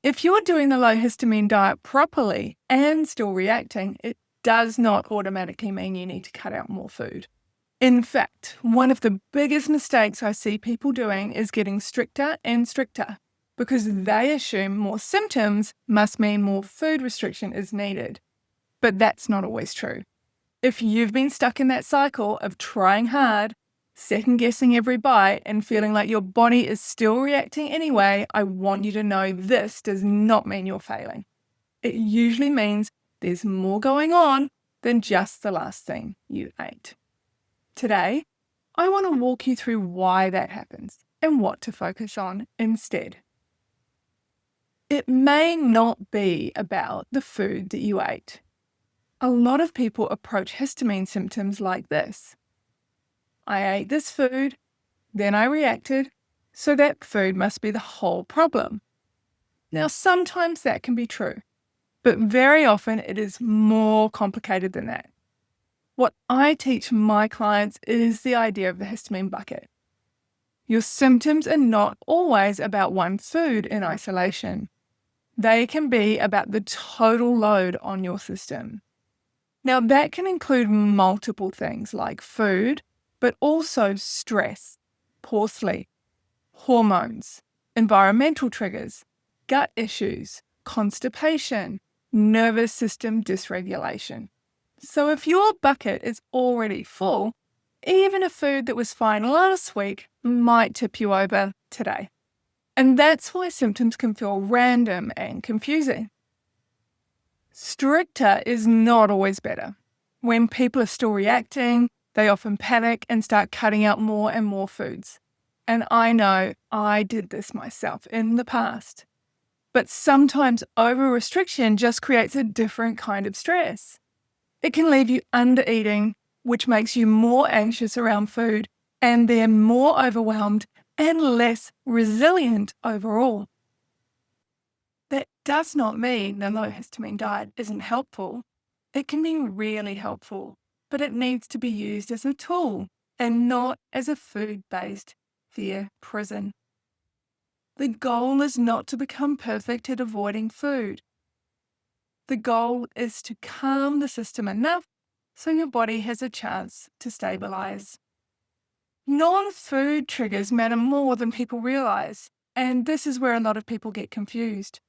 If you're doing the low histamine diet properly and still reacting, it does not automatically mean you need to cut out more food. In fact, one of the biggest mistakes I see people doing is getting stricter and stricter because they assume more symptoms must mean more food restriction is needed. But that's not always true. If you've been stuck in that cycle of trying hard, second-guessing every bite, and feeling like your body is still reacting anyway, I want you to know this does not mean you're failing. It usually means there's more going on than just the last thing you ate. Today, I want to walk you through why that happens and what to focus on instead. It may not be about the food that you ate. A lot of people approach histamine symptoms like this. I ate this food, then I reacted, so that food must be the whole problem. Now, sometimes that can be true, but very often it is more complicated than that. What I teach my clients is the idea of the histamine bucket. Your symptoms are not always about one food in isolation. They can be about the total load on your system. Now, that can include multiple things like food, but also stress, poor sleep, hormones, environmental triggers, gut issues, constipation, nervous system dysregulation. So if your bucket is already full, even a food that was fine last week might tip you over today. And that's why symptoms can feel random and confusing. Stricter is not always better. When people are still reacting, they often panic and start cutting out more and more foods. And I know I did this myself in the past. But sometimes over-restriction just creates a different kind of stress. It can leave you under-eating, which makes you more anxious around food and then more overwhelmed and less resilient overall. That does not mean the low histamine diet isn't helpful. It can be really helpful, but it needs to be used as a tool and not as a food-based fear prison. The goal is not to become perfect at avoiding food. The goal is to calm the system enough so your body has a chance to stabilize. Non-food triggers matter more than people realize, and this is where a lot of people get confused.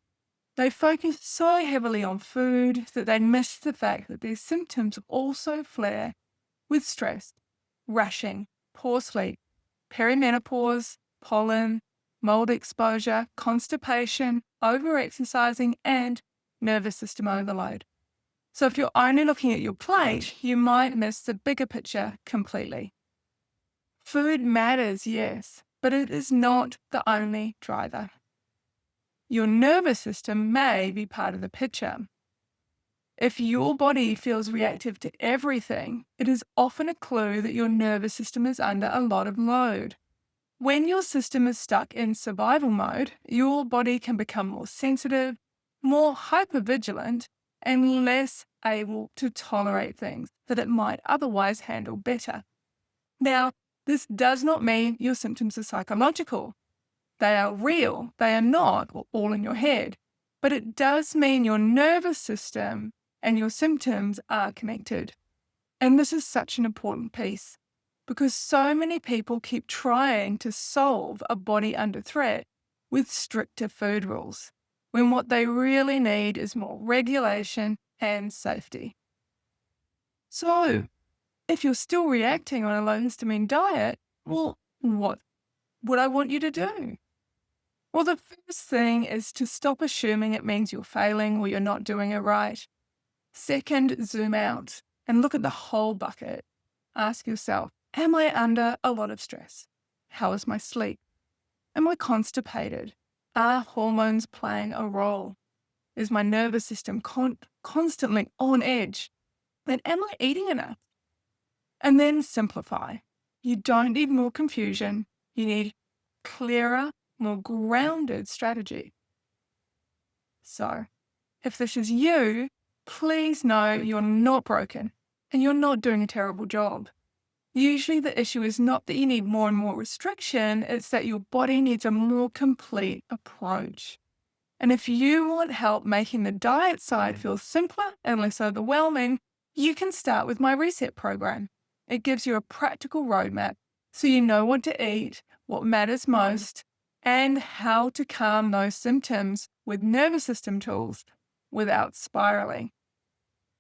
They focus so heavily on food that they miss the fact that their symptoms also flare with stress, rushing, poor sleep, perimenopause, pollen, mold exposure, constipation, overexercising, and nervous system overload. So if you're only looking at your plate, you might miss the bigger picture completely. Food matters, yes, but it is not the only driver. Your nervous system may be part of the picture. If your body feels reactive to everything, it is often a clue that your nervous system is under a lot of load. When your system is stuck in survival mode, your body can become more sensitive, more hypervigilant, and less able to tolerate things that it might otherwise handle better. Now, this does not mean your symptoms are psychological. They are real. They are not all in your head. But it does mean your nervous system and your symptoms are connected. And this is such an important piece because so many people keep trying to solve a body under threat with stricter food rules, when what they really need is more regulation and safety. So, if you're still reacting on a low histamine diet, well, what would I want you to do? Well, the first thing is to stop assuming it means you're failing or you're not doing it right. Second, zoom out and look at the whole bucket. Ask yourself, am I under a lot of stress? How is my sleep? Am I constipated? Are hormones playing a role? Is my nervous system constantly on edge? Then am I eating enough? And then simplify. You don't need more confusion. You need clearer, more grounded strategy. So, if this is you, please know you're not broken and you're not doing a terrible job. Usually the issue is not that you need more and more restriction, it's that your body needs a more complete approach. And if you want help making the diet side feel simpler and less overwhelming, you can start with my Reset program. It gives you a practical roadmap so you know what to eat, what matters most, and how to calm those symptoms with nervous system tools without spiraling.